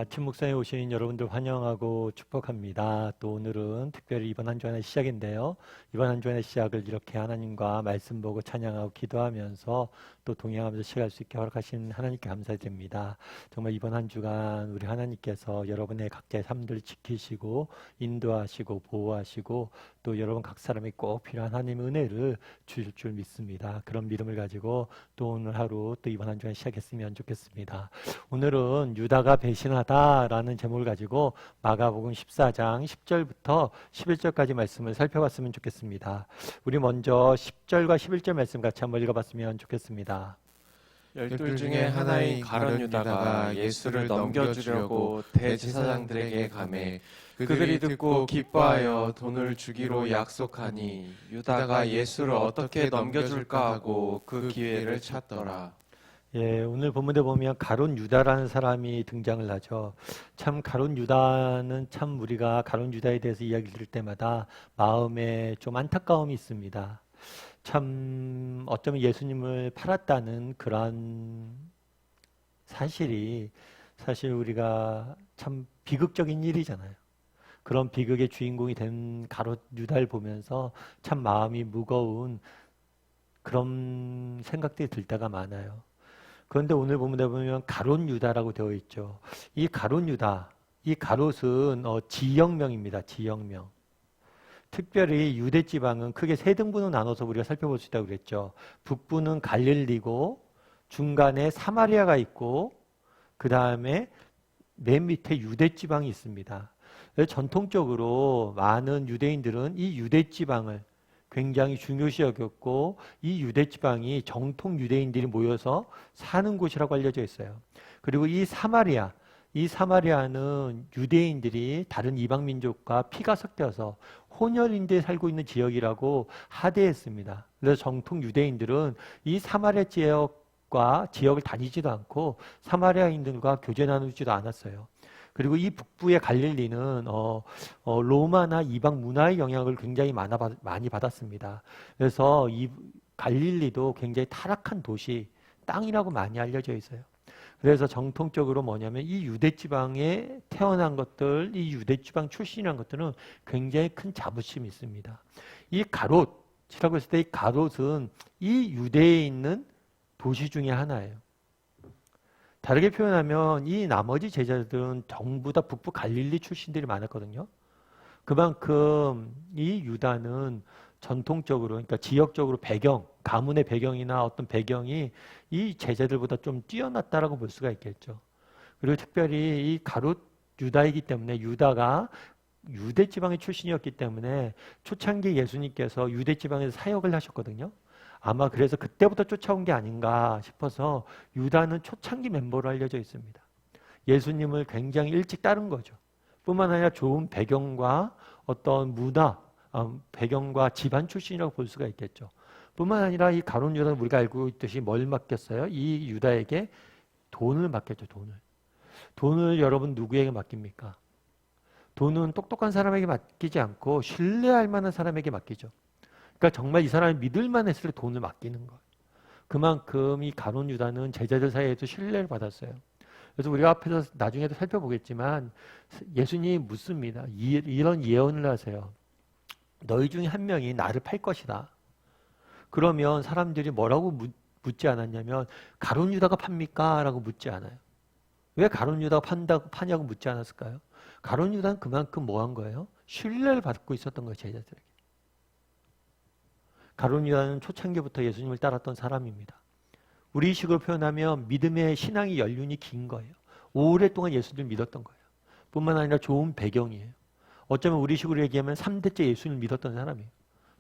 아침 묵상에 오신 여러분들 환영하고 축복합니다. 또 오늘은 특별히 이번 한 주간의 시작인데요. 이번 한 주간의 시작을 이렇게 하나님과 말씀 보고 찬양하고 기도하면서 또 동행하면서 시작할 수 있게 허락하신 하나님께 감사드립니다. 정말 이번 한 주간 우리 하나님께서 여러분의 각자의 삶들을 지키시고 인도하시고 보호하시고 또 여러분 각 사람이 꼭 필요한 하나님의 은혜를 주실 줄 믿습니다. 그런 믿음을 가지고 또 오늘 하루 또 이번 한 주간 시작했으면 좋겠습니다. 오늘은 유다가 배신하다라는 제목을 가지고 마가복음 14장 10절부터 11절까지 말씀을 살펴봤으면 좋겠습니다. 우리 먼저 10절과 11절 말씀 같이 한번 읽어봤으면 좋겠습니다. 12 중에 하나인 가룟 유다가 예수를 넘겨주려고 대제사장들에게 가매 그들이 듣고 기뻐하여 돈을 주기로 약속하니 유다가 예수를 어떻게 넘겨줄까 하고 그 기회를 찾더라. 예, 오늘 본문에 보면 가룟 유다라는 사람이 등장을 하죠. 참 가룟 유다는 참 우리가 가룟 유다에 대해서 이야기를 들을 때마다 마음에 좀 안타까움이 있습니다. 참 어쩌면 예수님을 팔았다는 그런 사실이 사실 우리가 참 비극적인 일이잖아요. 그런 비극의 주인공이 된 가룟 유다를 보면서 참 마음이 무거운 그런 생각들이 들 때가 많아요. 그런데 오늘 본문에 보면 가룟 유다라고 되어 있죠. 이 가룟 유다, 이 가롯은 지역명입니다. 지역명. 특별히 유대 지방은 크게 세 등분으로 나눠서 우리가 살펴볼 수 있다고 그랬죠. 북부는 갈릴리고 중간에 사마리아가 있고 그 다음에 맨 밑에 유대 지방이 있습니다. 전통적으로 많은 유대인들은 이 유대 지방을 굉장히 중요시 여겼고 이 유대 지방이 정통 유대인들이 모여서 사는 곳이라고 알려져 있어요. 그리고 이 사마리아는 유대인들이 다른 이방 민족과 피가 섞여서 혼혈인들이 살고 있는 지역이라고 하대했습니다. 그래서 정통 유대인들은 이 사마리아 지역을 다니지도 않고 사마리아인들과 교제 나누지도 않았어요. 그리고 이 북부의 갈릴리는 로마나 이방 문화의 영향을 굉장히 많이 받았습니다. 그래서 이 갈릴리도 굉장히 타락한 도시, 땅이라고 많이 알려져 있어요. 그래서 정통적으로 뭐냐면 이 유대지방에 태어난 것들, 이 유대지방 출신이라는 것들은 굉장히 큰 자부심이 있습니다. 이 가롯이라고 했을 때 이 가롯은 이 유대에 있는 도시 중에 하나예요. 다르게 표현하면 이 나머지 제자들은 전부 다 북부 갈릴리 출신들이 많았거든요. 그만큼 이 유다는 전통적으로, 그러니까 지역적으로 가문의 배경이나 어떤 배경이 이 제자들보다 좀 뛰어났다라고 볼 수가 있겠죠. 그리고 특별히 이 가롯 유다이기 때문에 유다가 유대 지방의 출신이었기 때문에 초창기 예수님께서 유대 지방에서 사역을 하셨거든요. 아마 그래서 그때부터 쫓아온 게 아닌가 싶어서 유다는 초창기 멤버로 알려져 있습니다. 예수님을 굉장히 일찍 따른 거죠. 뿐만 아니라 좋은 배경과 어떤 문화, 배경과 집안 출신이라고 볼 수가 있겠죠. 뿐만 아니라 이 가룟 유다는 우리가 알고 있듯이 뭘 맡겼어요? 이 유다에게 돈을 맡겼죠. 돈을 여러분 누구에게 맡깁니까? 돈은 똑똑한 사람에게 맡기지 않고 신뢰할 만한 사람에게 맡기죠. 그러니까 정말 이 사람이 믿을만 했을 때 돈을 맡기는 거예요. 그만큼 이 가룟 유다는 제자들 사이에도 신뢰를 받았어요. 그래서 우리가 앞에서 나중에도 살펴보겠지만 예수님이 묻습니다. 이런 예언을 하세요. 너희 중에 한 명이 나를 팔 것이다. 그러면 사람들이 뭐라고 묻지 않았냐면 가룟 유다가 팝니까? 라고 묻지 않아요. 왜 가룟 유다가 파냐고 묻지 않았을까요? 가룟 유다는 그만큼 뭐 한 거예요? 신뢰를 받고 있었던 거예요. 제자들에게. 가룟 유다는 초창기부터 예수님을 따랐던 사람입니다. 우리 식으로 표현하면 믿음의 신앙의 연륜이 긴 거예요. 오랫동안 예수님을 믿었던 거예요. 뿐만 아니라 좋은 배경이에요. 어쩌면 우리 식으로 얘기하면 3대째 예수님을 믿었던 사람이에요.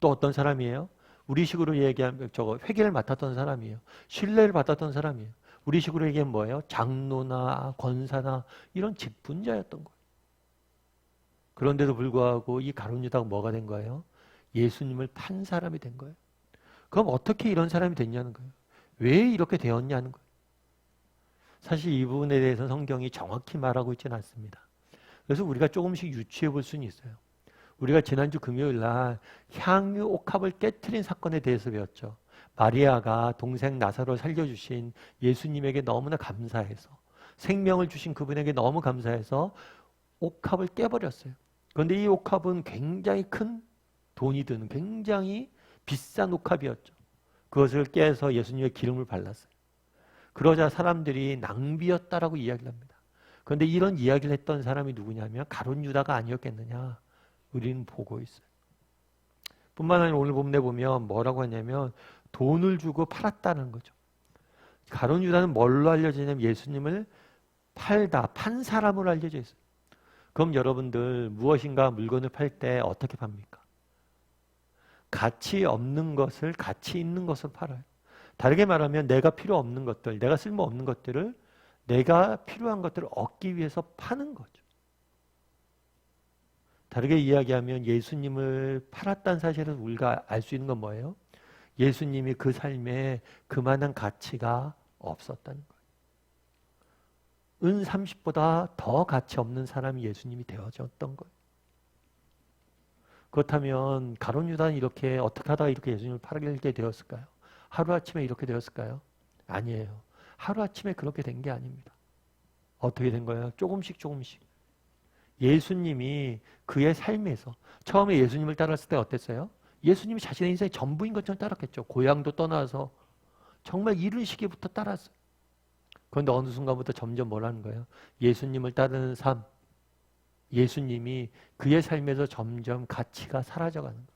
또 어떤 사람이에요? 우리 식으로 얘기하면 회개를 맡았던 사람이에요. 신뢰를 받았던 사람이에요. 우리 식으로 얘기하면 뭐예요? 장로나 권사나 이런 직분자였던 거예요. 그런데도 불구하고 이 가룟 유다가 뭐가 된 거예요? 예수님을 판 사람이 된 거예요. 그럼 어떻게 이런 사람이 됐냐는 거예요. 왜 이렇게 되었냐는 거예요. 사실 이 부분에 대해서 성경이 정확히 말하고 있지는 않습니다. 그래서 우리가 조금씩 유추해 볼 수는 있어요. 우리가 지난주 금요일 날 향유 옥합을 깨트린 사건에 대해서 배웠죠. 마리아가 동생 나사로를 살려주신 예수님에게 너무나 감사해서 생명을 주신 그분에게 너무 감사해서 옥합을 깨버렸어요. 그런데 이 옥합은 굉장히 큰 돈이 드는 굉장히 비싼 옥합이었죠. 그것을 깨서 예수님의 기름을 발랐어요. 그러자 사람들이 낭비였다라고 이야기를 합니다. 그런데 이런 이야기를 했던 사람이 누구냐면 가룟 유다가 아니었겠느냐 우리는 보고 있어요. 뿐만 아니라 오늘 본문에 보면 뭐라고 하냐면 돈을 주고 팔았다는 거죠. 가룟 유다는 뭘로 알려지냐면 예수님을 판 사람으로 알려져 있어요. 그럼 여러분들 무엇인가 물건을 팔 때 어떻게 팝니까? 가치 없는 것을 가치 있는 것으로 팔아요. 다르게 말하면 내가 필요 없는 것들, 내가 쓸모 없는 것들을 내가 필요한 것들을 얻기 위해서 파는 거죠. 다르게 이야기하면 예수님을 팔았다는 사실을 우리가 알 수 있는 건 뭐예요? 예수님이 그 삶에 그만한 가치가 없었다는 거예요. 은 30보다 더 가치 없는 사람이 예수님이 되어졌던 거예요. 그렇다면 가룟 유다는 이렇게 어떻게 하다가 이렇게 예수님을 팔게 되었을까요? 하루아침에 이렇게 되었을까요? 아니에요. 하루아침에 그렇게 된 게 아닙니다. 어떻게 된 거예요? 조금씩 예수님이 그의 삶에서 처음에 예수님을 따랐을 때 어땠어요? 예수님이 자신의 인생의 전부인 것처럼 따랐겠죠. 고향도 떠나서 정말 이른 시기부터 따랐어요. 그런데 어느 순간부터 점점 뭐라는 거예요? 예수님을 따르는 삶, 예수님이 그의 삶에서 점점 가치가 사라져가는 거예요.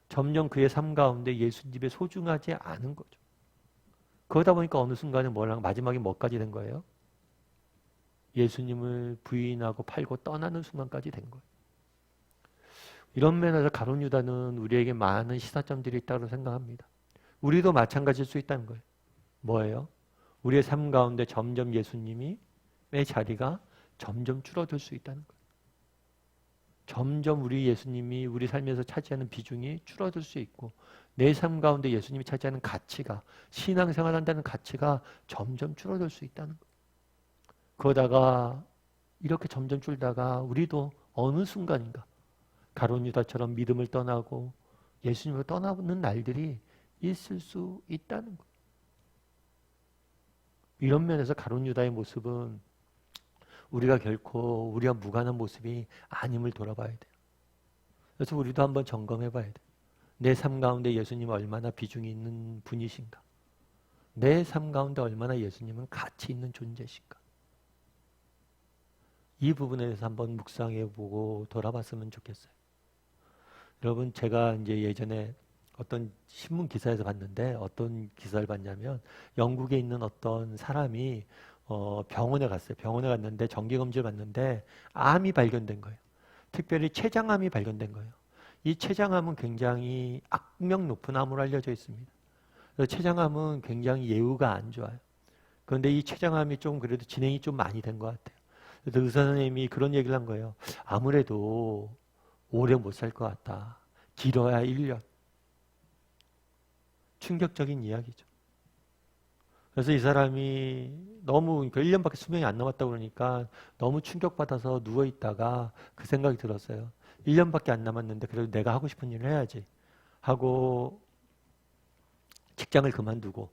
점점 그의 삶 가운데 예수님에 소중하지 않은 거죠. 그러다 보니까 어느 순간에 마지막에 뭐까지 된 거예요? 예수님을 부인하고 팔고 떠나는 순간까지 된 거예요. 이런 면에서 가룟 유다는 우리에게 많은 시사점들이 있다고 생각합니다. 우리도 마찬가지일 수 있다는 거예요. 뭐예요? 우리의 삶 가운데 점점 예수님의 자리가 점점 줄어들 수 있다는 거예요. 점점 우리 예수님이 우리 삶에서 차지하는 비중이 줄어들 수 있고 내 삶 가운데 예수님이 차지하는 가치가 신앙생활한다는 가치가 점점 줄어들 수 있다는 거예요. 그러다가 이렇게 점점 줄다가 우리도 어느 순간인가 가룟 유다처럼 믿음을 떠나고 예수님을 떠나는 날들이 있을 수 있다는 거예요. 이런 면에서 가룟 유다의 모습은 우리가 결코 우리와 무관한 모습이 아님을 돌아봐야 돼요. 그래서 우리도 한번 점검해 봐야 돼요. 내 삶 가운데 예수님은 얼마나 비중이 있는 분이신가? 내 삶 가운데 얼마나 예수님은 가치 있는 존재신가? 이 부분에 대해서 한번 묵상해 보고 돌아봤으면 좋겠어요. 여러분, 제가 이제 예전에 어떤 신문 기사에서 봤는데 어떤 기사를 봤냐면 영국에 있는 어떤 사람이 병원에 갔어요. 병원에 갔는데 정기검진을 받는데 암이 발견된 거예요. 특별히 췌장암이 발견된 거예요. 이 췌장암은 굉장히 악명 높은 암으로 알려져 있습니다. 그래서 췌장암은 굉장히 예후가 안 좋아요. 그런데 이 췌장암이 좀 그래도 진행이 좀 많이 된 것 같아요. 그래서 의사 선생님이 그런 얘기를 한 거예요. 아무래도 오래 못 살 것 같다. 길어야 1년. 충격적인 이야기죠. 그래서 이 사람이 너무 1년밖에 수명이 안 남았다 그러니까 너무 충격받아서 누워있다가 그 생각이 들었어요. 1년밖에 안 남았는데 그래도 내가 하고 싶은 일을 해야지 하고 직장을 그만두고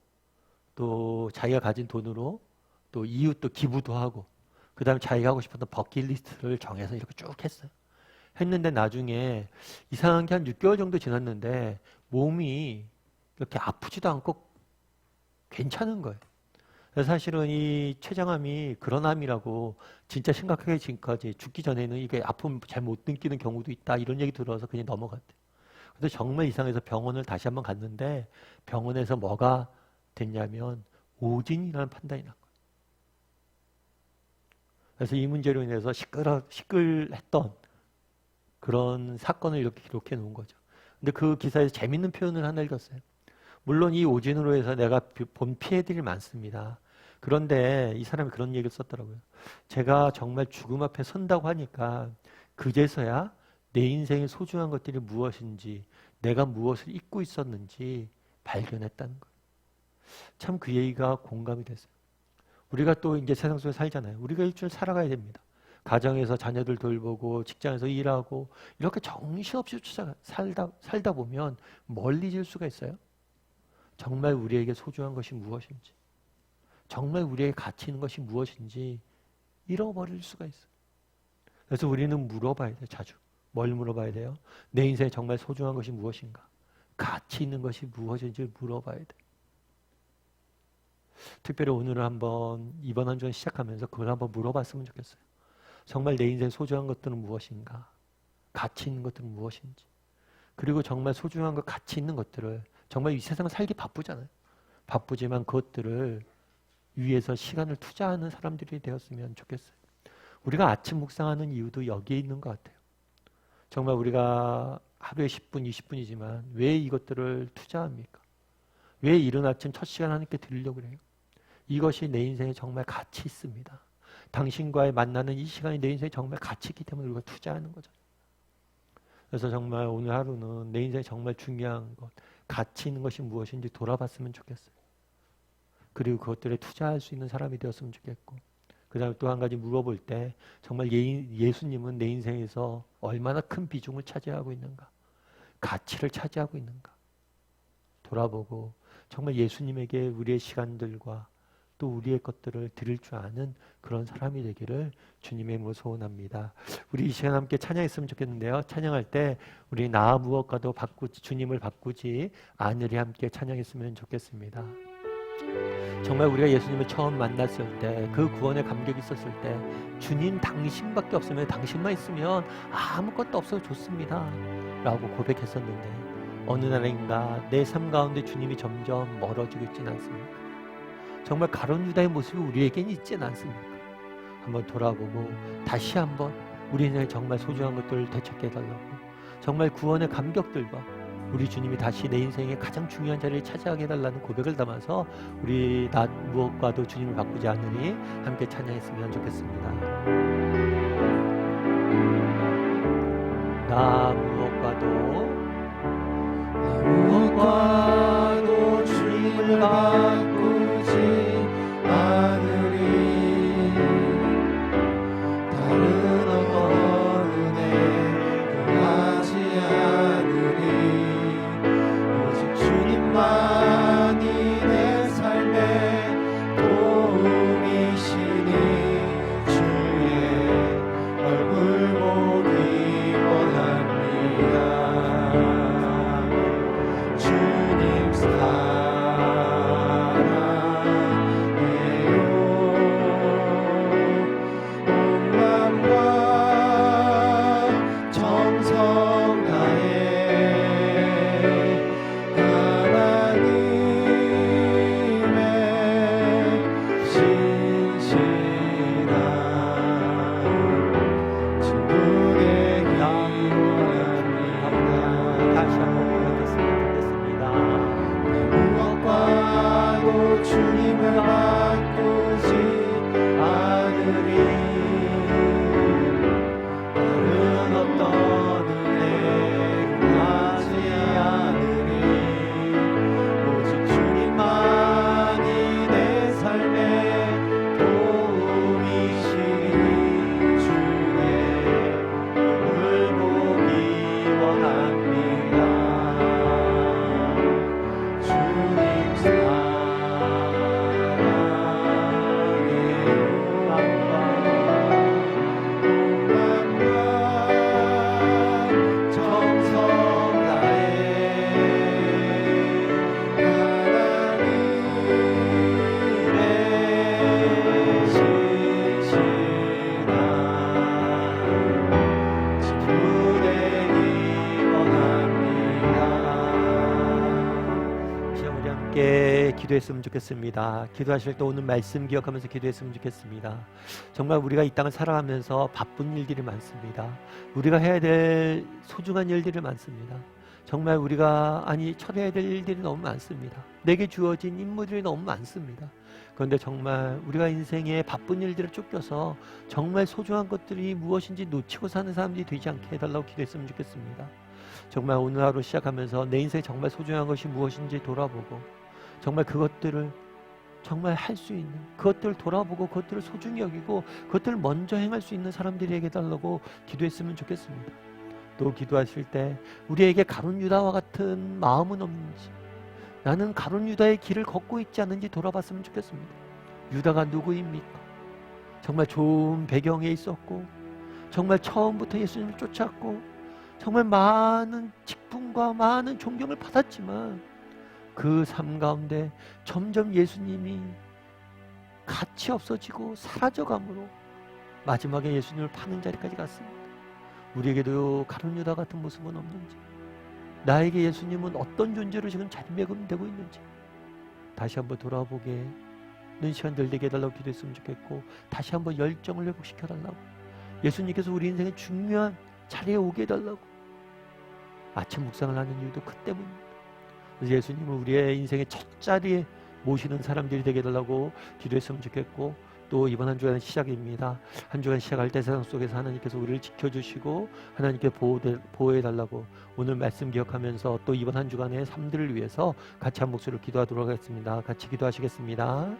또 자기가 가진 돈으로 또 이웃도 기부도 하고 그 다음에 자기가 하고 싶었던 버킷리스트를 정해서 이렇게 쭉 했어요. 했는데 나중에 이상한 게 한 6개월 정도 지났는데 몸이 이렇게 아프지도 않고 괜찮은 거예요. 그래서 사실은 이 췌장암이 그런 암이라고 진짜 심각하게 지금까지 죽기 전에는 이게 아픔 잘 못 느끼는 경우도 있다 이런 얘기 들어서 그냥 넘어갔대요. 그래서 정말 이상해서 병원을 다시 한번 갔는데 병원에서 뭐가 됐냐면 오진이라는 판단이 난 거예요. 그래서 이 문제로 인해서 시끌했던 그런 사건을 이렇게 기록해 놓은 거죠. 근데 그 기사에서 재밌는 표현을 하나 읽었어요. 물론 이 오진으로 해서 내가 본 피해들이 많습니다. 그런데 이 사람이 그런 얘기를 썼더라고요. 제가 정말 죽음 앞에 선다고 하니까 그제서야 내 인생의 소중한 것들이 무엇인지 내가 무엇을 잊고 있었는지 발견했다는 거예요. 참 그 얘기가 공감이 됐어요. 우리가 또 이제 세상 속에 살잖아요. 우리가 일주일 살아가야 됩니다. 가정에서 자녀들 돌보고 직장에서 일하고 이렇게 정신없이 살다 보면 멀리 질 수가 있어요. 정말 우리에게 소중한 것이 무엇인지 정말 우리의 가치 있는 것이 무엇인지 잃어버릴 수가 있어요. 그래서 우리는 물어봐야 돼요. 자주. 뭘 물어봐야 돼요? 내 인생에 정말 소중한 것이 무엇인가? 가치 있는 것이 무엇인지 물어봐야 돼요. 특별히 오늘은 한번 이번 한 주 시작하면서 그걸 한번 물어봤으면 좋겠어요. 정말 내 인생에 소중한 것들은 무엇인가? 가치 있는 것들은 무엇인지. 그리고 정말 소중한 것, 가치 있는 것들을 정말 이 세상은 살기 바쁘잖아요. 바쁘지만 그것들을 위해서 시간을 투자하는 사람들이 되었으면 좋겠어요. 우리가 아침 묵상하는 이유도 여기에 있는 것 같아요. 정말 우리가 하루에 10분, 20분이지만 왜 이것들을 투자합니까? 왜 이른 아침 첫 시간 하나님께 드리려고 그래요? 이것이 내 인생에 정말 가치 있습니다. 당신과의 만나는 이 시간이 내 인생에 정말 가치 있기 때문에 우리가 투자하는 거죠. 그래서 정말 오늘 하루는 내 인생에 정말 중요한 것, 가치 있는 것이 무엇인지 돌아봤으면 좋겠어요. 그리고 그것들에 투자할 수 있는 사람이 되었으면 좋겠고, 그 다음에 또 한 가지 물어볼 때 정말 예수님은 내 인생에서 얼마나 큰 비중을 차지하고 있는가, 가치를 차지하고 있는가 돌아보고 정말 예수님에게 우리의 시간들과 또 우리의 것들을 드릴 줄 아는 그런 사람이 되기를 주님의 이름으로 소원합니다. 우리 이 시간 함께 찬양했으면 좋겠는데요. 찬양할 때 우리 나 무엇과도 주님을 바꾸지 않으리 함께 찬양했으면 좋겠습니다. 정말 우리가 예수님을 처음 만났을 때, 그 구원의 감격이 있었을 때 주님 당신밖에 없으면, 당신만 있으면 아무것도 없어도 좋습니다 라고 고백했었는데 어느 날인가 내 삶 가운데 주님이 점점 멀어지고 있지는 않습니까? 정말 가룟 유다의 모습이 우리에겐 있지는 않습니까? 한번 돌아보고 다시 한번 우리 인생에 정말 소중한 것들을 되찾게 해달라고, 정말 구원의 감격들과 우리 주님이 다시 내 인생의 가장 중요한 자리를 차지하게 해달라는 고백을 담아서 우리 나 무엇과도 주님을 바꾸지 않으니 함께 찬양했으면 좋겠습니다. 나 무엇과도 주님을 바꾸지 않으리. 다른 어떤 은혜 구하지 않으리. 오직 주님만이 내 삶의 도움이시니 주의 얼굴 보기 원합니다. 주님 기도했으면 좋겠습니다. 기도하실 때 오늘 말씀 기억하면서 기도했으면 좋겠습니다. 정말 우리가 이 땅을 살아가면서 바쁜 일들이 많습니다. 우리가 해야 될 소중한 일들이 많습니다. 정말 우리가 처리해야 될 일들이 너무 많습니다. 내게 주어진 임무들이 너무 많습니다. 그런데 정말 우리가 인생의 바쁜 일들을 쫓겨서 정말 소중한 것들이 무엇인지 놓치고 사는 사람들이 되지 않게 해달라고 기도했으면 좋겠습니다. 정말 오늘 하루 시작하면서 내 인생에 정말 소중한 것이 무엇인지 돌아보고 정말 그것들을 정말 할 수 있는, 그것들을 돌아보고 그것들을 소중히 여기고 그것들을 먼저 행할 수 있는 사람들에게 해달라고 기도했으면 좋겠습니다. 또 기도하실 때 우리에게 가룟 유다와 같은 마음은 없는지, 나는 가룟 유다의 길을 걷고 있지 않은지 돌아봤으면 좋겠습니다. 유다가 누구입니까? 정말 좋은 배경에 있었고 정말 처음부터 예수님을 쫓았고 정말 많은 직분과 많은 존경을 받았지만 그 삶 가운데 점점 예수님이 가치 없어지고 사라져감으로 마지막에 예수님을 파는 자리까지 갔습니다. 우리에게도 가룟 유다 같은 모습은 없는지, 나에게 예수님은 어떤 존재로 지금 자리매김되고 있는지 다시 한번 돌아보게 는 시간들 되게 해달라고 기도했으면 좋겠고, 다시 한번 열정을 회복시켜달라고, 예수님께서 우리 인생의 중요한 자리에 오게 해달라고 아침 묵상을 하는 이유도 그 때문입니다. 그래서 예수님을 우리의 인생의 첫 자리에 모시는 사람들이 되게 해달라고 기도했으면 좋겠고, 또 이번 한 주간의 시작입니다. 한 주간 시작할 때 세상 속에서 하나님께서 우리를 지켜주시고 하나님께 보호해달라고 오늘 말씀 기억하면서 또 이번 한 주간의 삶들을 위해서 같이 한 목소리로 기도하도록 하겠습니다. 같이 기도하시겠습니다.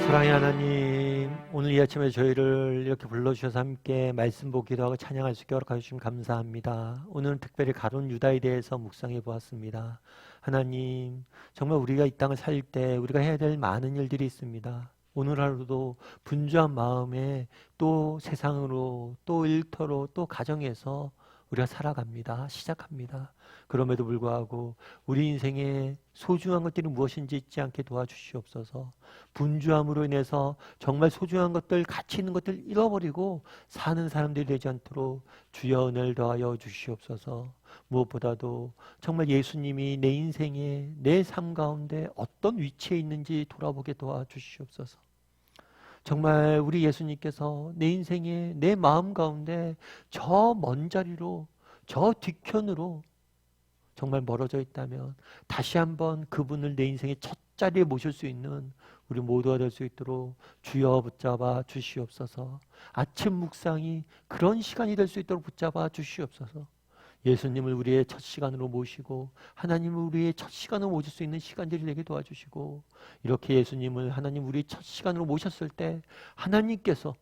사랑의 하나님, 오늘 이 아침에 저희를 이렇게 불러주셔서 함께 말씀 보기도 하고 찬양할 수 있게 허락해 주시면 감사합니다. 오늘은 특별히 가룟 유다에 대해서 묵상해 보았습니다. 하나님, 정말 우리가 이 땅을 살 때 우리가 해야 될 많은 일들이 있습니다. 오늘 하루도 분주한 마음에 또 세상으로 또 일터로 또 가정에서 우리가 살아갑니다. 시작합니다. 그럼에도 불구하고 우리 인생에 소중한 것들이 무엇인지 잊지 않게 도와주시옵소서. 분주함으로 인해서 정말 소중한 것들, 가치 있는 것들 잃어버리고 사는 사람들이 되지 않도록 주여 은혜를 더하여 주시옵소서. 무엇보다도 정말 예수님이 내 인생에 내 삶 가운데 어떤 위치에 있는지 돌아보게 도와주시옵소서. 정말 우리 예수님께서 내 인생에 내 마음 가운데 저 먼 자리로 저 뒤편으로 정말 멀어져 있다면 다시 한번 그분을 내 인생의 첫 자리에 모실 수 있는 우리 모두가 될 수 있도록 주여 붙잡아 주시옵소서. 아침 묵상이 그런 시간이 될 수 있도록 붙잡아 주시옵소서. 예수님을 우리의 첫 시간으로 모시고 하나님을 우리의 첫 시간으로 모실 수 있는 시간들이 되게 도와주시고, 이렇게 예수님을 하나님 우리의 첫 시간으로 모셨을 때 하나님께서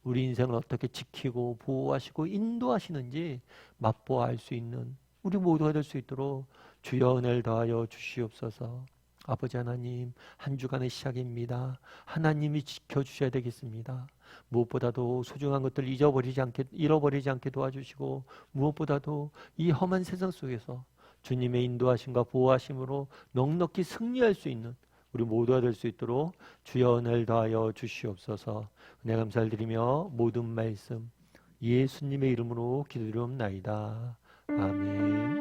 우리 인생을 어떻게 지키고 보호하시고 인도하시는지 맛보아 알 수 있는 우리 모두가 될 수 있도록 주여 은혜를 더하여 주시옵소서. 아버지 하나님, 한 주간의 시작입니다. 하나님이 지켜주셔야 되겠습니다. 무엇보다도 소중한 것들을 잃어버리지 않게 도와주시고, 무엇보다도 이 험한 세상 속에서 주님의 인도하심과 보호하심으로 넉넉히 승리할 수 있는 우리 모두가 될 수 있도록 주여 은혜를 더하여 주시옵소서. 은혜 감사를 드리며 모든 말씀 예수님의 이름으로 기도드리옵나이다. 아멘.